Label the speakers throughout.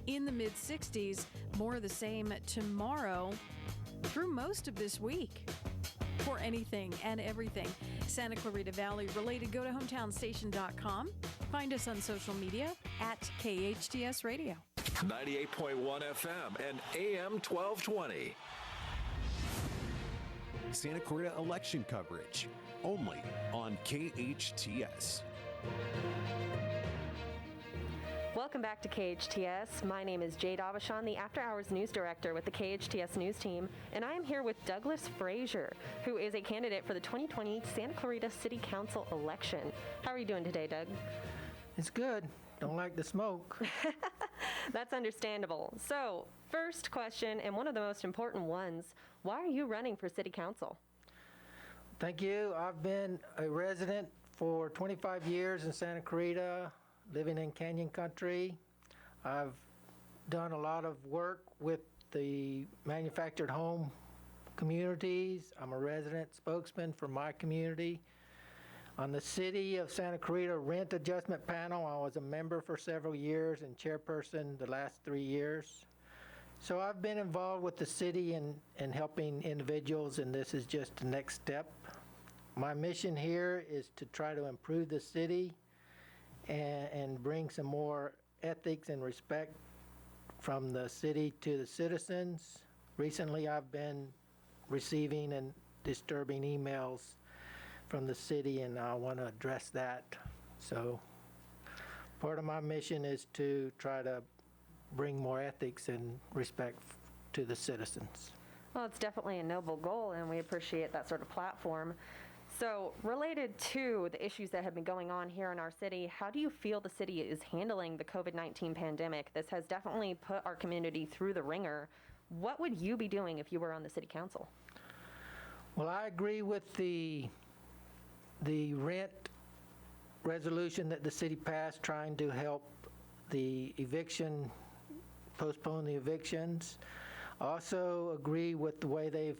Speaker 1: in the mid-60s. More of the same tomorrow through most of this week. For anything and everything Santa Clarita Valley related, go to hometownstation.com. Find us on social media at KHTS Radio.
Speaker 2: 98.1 FM and AM 1220.
Speaker 3: Santa Clarita election coverage only on KHTS.
Speaker 4: Welcome back to KHTS. My name is Jade Aubuchon, the After Hours News Director with the KHTS News Team, and I am here with Douglas Fraser, who is a candidate for the 2020 Santa Clarita City Council election. How are you doing today, Doug?
Speaker 5: It's good. Don't like the smoke.
Speaker 4: That's understandable. So, first question, and one of the most important ones, why are you running for City Council?
Speaker 5: Thank you. I've been a resident for 25 years in Santa Clarita, living in Canyon Country. I've done a lot of work with the manufactured home communities. I'm a resident spokesman for my community. On the City of Santa Clarita Rent Adjustment Panel, I was a member for several years and chairperson the last 3 years. So I've been involved with the city and helping individuals, and this is just the next step. My mission here is to try to improve the city and bring some more ethics and respect from the city to the citizens. Recently, I've been receiving and disturbing emails from the city, and I want to address that. So part of my mission is to try to bring more ethics and respect to the citizens.
Speaker 4: Well, it's definitely a noble goal, and we appreciate that sort of platform. So, related to the issues that have been going on here in our city, how do you feel the city is handling the COVID-19 pandemic? This has definitely put our community through the ringer. What would you be doing if you were on the city council?
Speaker 5: Well, I agree with the rent resolution that the city passed, trying to help the postpone the evictions. Also agree with the way they've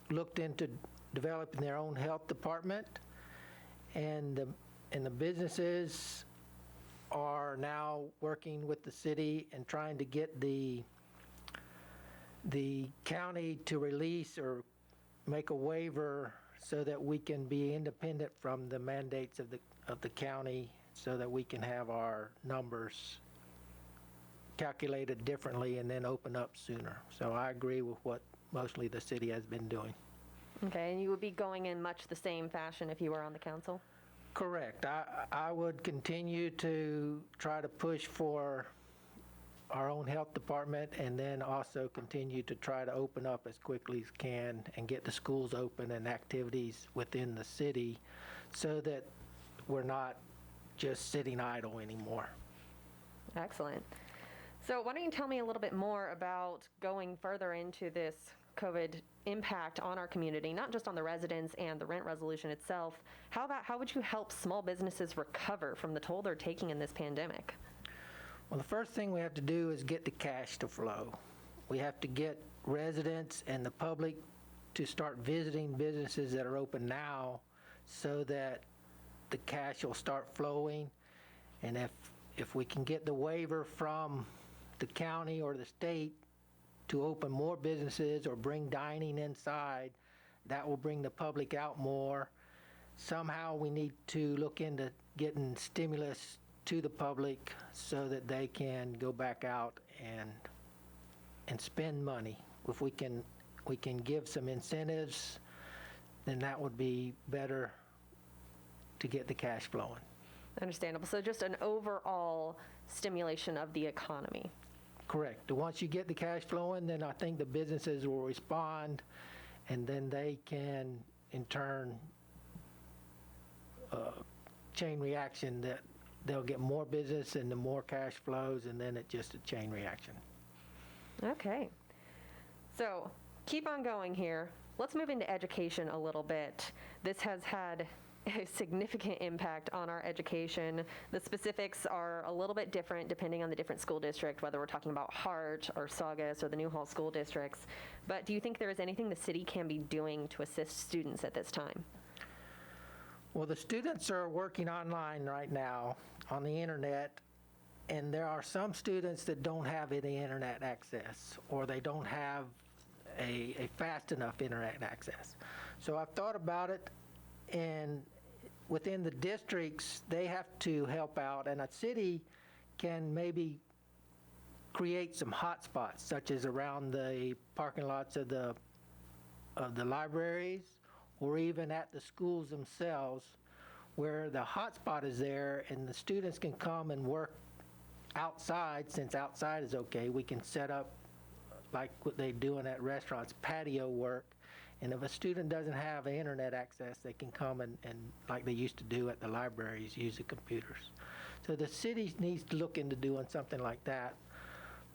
Speaker 5: looked into developing their own health department, and the businesses are now working with the city and trying to get the county to release or make a waiver so that we can be independent from the mandates of the county, so that we can have our numbers calculated differently and then open up sooner. So I agree with what mostly the city has been doing.
Speaker 4: Okay, and you would be going in much the same fashion if you were on the council?
Speaker 5: Correct. I would continue to try to push for our own health department, and then also continue to try to open up as quickly as can and get the schools open and activities within the city, so that we're not just sitting idle anymore.
Speaker 4: Excellent. So why don't you tell me a little bit more about going further into this COVID impact on our community, not just on the residents and the rent resolution itself. How would you help small businesses recover from the toll they're taking in this pandemic?
Speaker 5: Well, the first thing we have to do is get the cash to flow. We have to get residents and the public to start visiting businesses that are open now, so that the cash will start flowing. And if we can get the waiver from the county or the state to open more businesses or bring dining inside, that will bring the public out more. Somehow we need to look into getting stimulus to the public so that they can go back out and spend money. If we can give some incentives, then that would be better to get the cash flowing.
Speaker 4: Understandable. So just an overall stimulation of the economy.
Speaker 5: Correct. Once you get the cash flowing, then I think the businesses will respond, and then they can, in turn, chain reaction, that they'll get more business and the more cash flows, and then it's just a chain reaction.
Speaker 4: Okay. So keep on going here. Let's move into education a little bit. This has had a significant impact on our education. The specifics are a little bit different depending on the different school district, whether we're talking about Hart or Saugus or the Newhall school districts. But do you think there is anything the city can be doing to assist students at this time?
Speaker 5: Well, the students are working online right now on the internet, And there are some students that don't have any internet access, or they don't have a fast enough internet access. So I've thought about it, and within the districts, they have to help out, and a city can maybe create some hotspots, such as around the parking lots of the libraries, or even at the schools themselves, where the hotspot is there, and the students can come and work outside. Since outside is okay, we can set up like what they do in at restaurants, patio work. And if a student doesn't have internet access, they can come and like they used to do at the libraries, use the computers. So the city needs to look into doing something like that.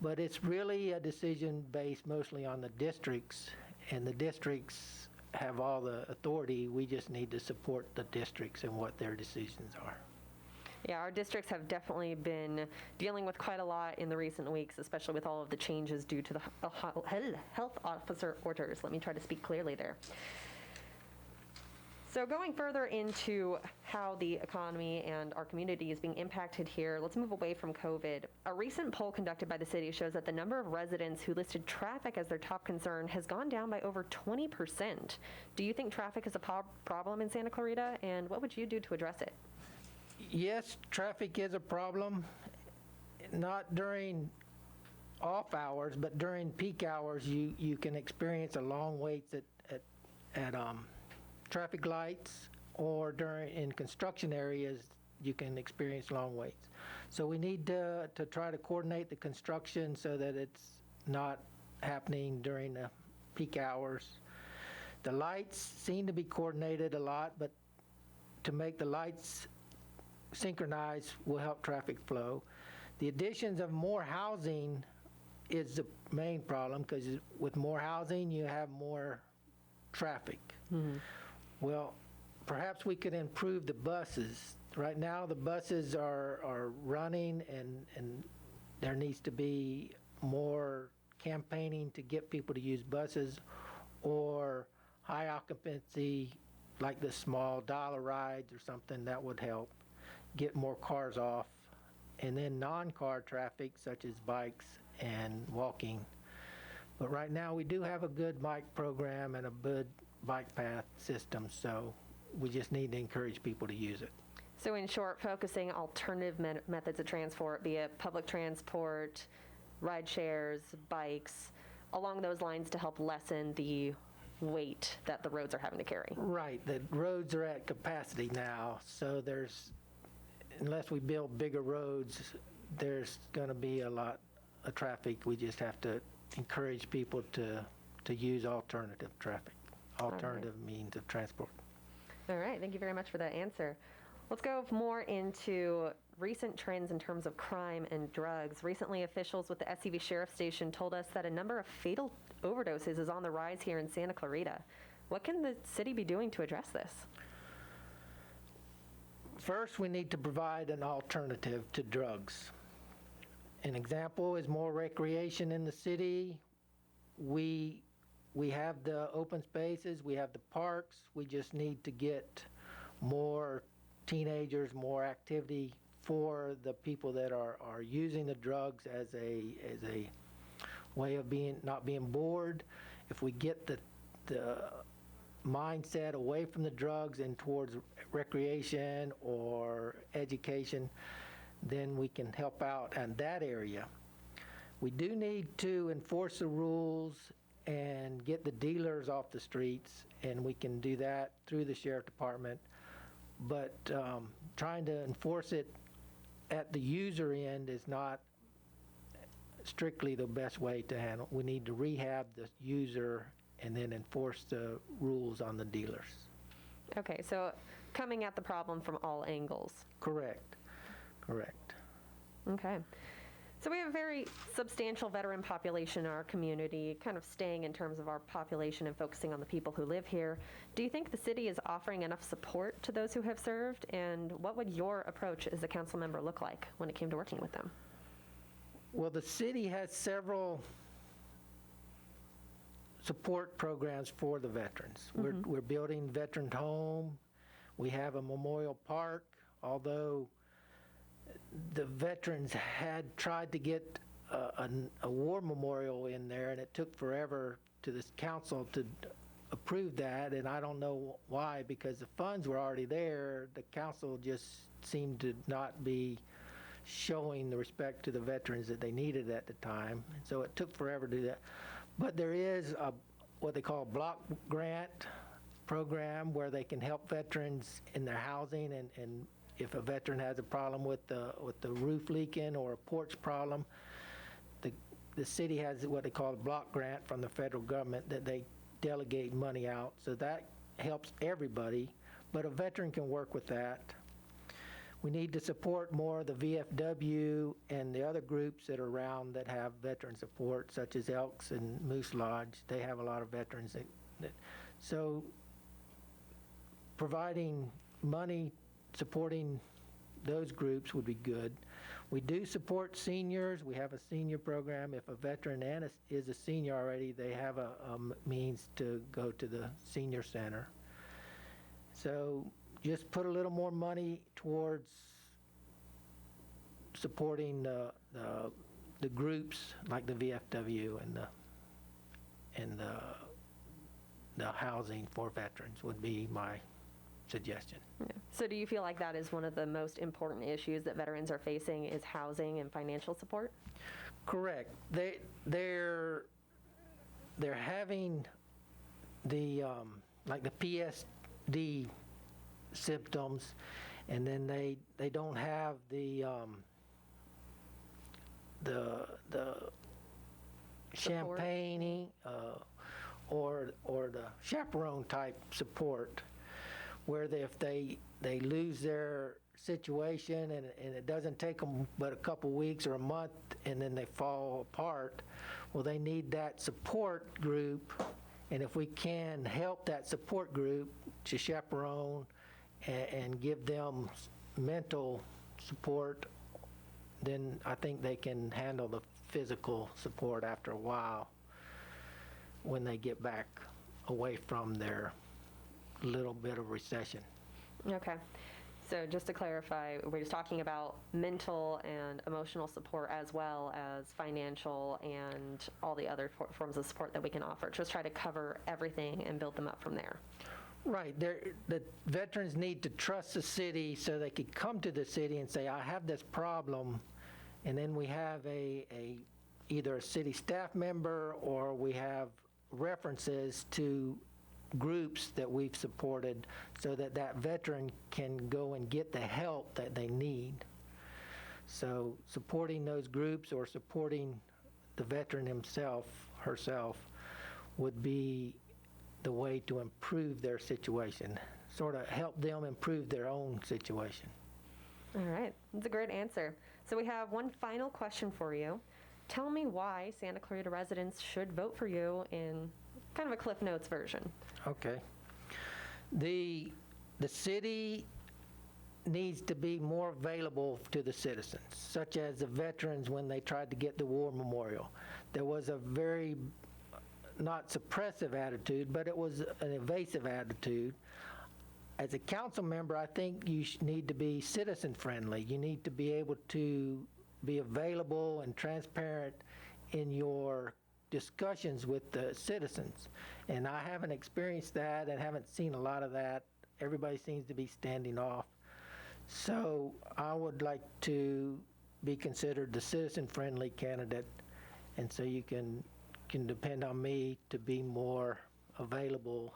Speaker 5: But it's really a decision based mostly on the districts, and the districts have all the authority. We just need to support the districts and what their decisions are.
Speaker 4: Yeah, our districts have definitely been dealing with quite a lot in the recent weeks, especially with all of the changes due to the health officer orders. Let me try to speak clearly there. So going further into how the economy and our community is being impacted here, let's move away from COVID. A recent poll conducted by the city shows that the number of residents who listed traffic as their top concern has gone down by over 20%. Do you think traffic is a problem in Santa Clarita, and what would you do to address it?
Speaker 5: Yes, traffic is a problem, not during off hours, but during peak hours, you can experience a long waits at traffic lights, or in construction areas, you can experience long waits. So we need to try to coordinate the construction so that it's not happening during the peak hours. The lights seem to be coordinated a lot, but to make the lights synchronized will help traffic flow. The additions of more housing is the main problem, because with more housing, you have more traffic. Mm-hmm. Well, perhaps we could improve the buses. Right now, the buses are running, and there needs to be more campaigning to get people to use buses, or high occupancy, like the small dollar rides or something. That would help get more cars off. And then non-car traffic, such as bikes and walking. But right now, we do have a good bike program and a good bike path system, so we just need to encourage people to use it.
Speaker 4: So in short, focusing alternative methods of transport, be it public transport, ride shares, bikes, along those lines to help lessen the weight that the roads are having to carry.
Speaker 5: Right, the roads are at capacity now, so unless we build bigger roads, there's going to be a lot of traffic. We just have to encourage people to use alternative means of transport.
Speaker 4: All right, thank you very much for that answer. Let's go more into recent trends in terms of crime and drugs. Recently, officials with the SCV Sheriff Station told us that a number of fatal overdoses is on the rise here in Santa Clarita. What can the city be doing to address this?
Speaker 5: First, we need to provide an alternative to drugs. An example is more recreation in the city. We have the open spaces, we have the parks. We just need to get more teenagers, more activity for the people that are using the drugs as a way of not being bored. If we get the mindset away from the drugs and towards recreation or education, then we can help out in that area. We do need to enforce the rules and get the dealers off the streets, and we can do that through the sheriff department. But trying to enforce it at the user end is not strictly the best way to handle. We need to rehab the user and then enforce the rules on the dealers.
Speaker 4: Okay, so coming at the problem from all angles.
Speaker 5: Correct.
Speaker 4: Okay. So we have a very substantial veteran population in our community, kind of staying in terms of our population and focusing on the people who live here. Do you think the city is offering enough support to those who have served? And what would your approach as a council member look like when it came to working with them?
Speaker 5: Well, the city has several support programs for the veterans. Mm-hmm. We're building veteran home. We have a memorial park, although the veterans had tried to get a war memorial in there, and it took forever to this council to approve that, and I don't know why, because the funds were already there. The council just seemed to not be showing the respect to the veterans that they needed at the time, and so it took forever to do that. But there is what they call a block grant program where they can help veterans in their housing, and if a veteran has a problem with the roof leaking or a porch problem, the city has what they call a block grant from the federal government that they delegate money out, so that helps everybody, but a veteran can work with that. We need to support more of the VFW and the other groups that are around that have veteran support, such as Elks and Moose Lodge. They have a lot of veterans so providing money supporting those groups would be good. We do support seniors. We have a senior program. If a veteran is a senior already, they have a means to go to the senior center. So just put a little more money towards supporting the groups like the VFW and the housing for veterans would be my suggestion.
Speaker 4: Yeah. So do you feel like that is one of the most important issues that veterans are facing, is housing and financial support?
Speaker 5: Correct. They're having the like the PSD symptoms, and then they don't have the champagne or the chaperone type support, where if they lose their situation and it doesn't take them but a couple weeks or a month and then they fall apart, well, they need that support group, and if we can help that support group to chaperone and give them mental support, then I think they can handle the physical support after a while when they get back away from their little bit of recession.
Speaker 4: Okay. So just to clarify, we're just talking about mental and emotional support as well as financial and all the other forms of support that we can offer. Just try to cover everything and build them up from there.
Speaker 5: Right. The veterans need to trust the city so they could come to the city and say, I have this problem, and then we have either a city staff member or we have references to groups that we've supported so that that veteran can go and get the help that they need. So supporting those groups or supporting the veteran himself, herself, would be the way to improve their situation, sort of help them improve their own situation.
Speaker 4: All right. That's a great answer. So we have one final question for you. Tell me why Santa Clarita residents should vote for you in kind of a Cliff Notes version.
Speaker 5: Okay. The city needs to be more available to the citizens, such as the veterans when they tried to get the war memorial. There was a very, not suppressive attitude, but it was an evasive attitude. As a council member, I think you need to be citizen friendly. You need to be able to be available and transparent in your discussions with the citizens. And I haven't experienced that and haven't seen a lot of that. Everybody seems to be standing off. So I would like to be considered the citizen-friendly candidate, and so you can depend on me to be more available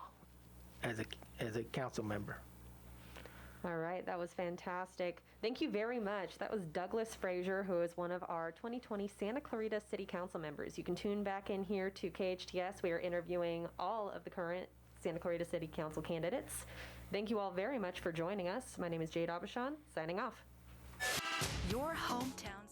Speaker 5: as a council member.
Speaker 4: All right, that was fantastic. Thank you very much. That was Douglas Fraser, who is one of our 2020 Santa Clarita City Council members. You can tune back in here to KHTS. We are interviewing all of the current Santa Clarita City Council candidates. Thank you all very much for joining us. My name is Jade Aubuchon, signing off.
Speaker 6: Your hometown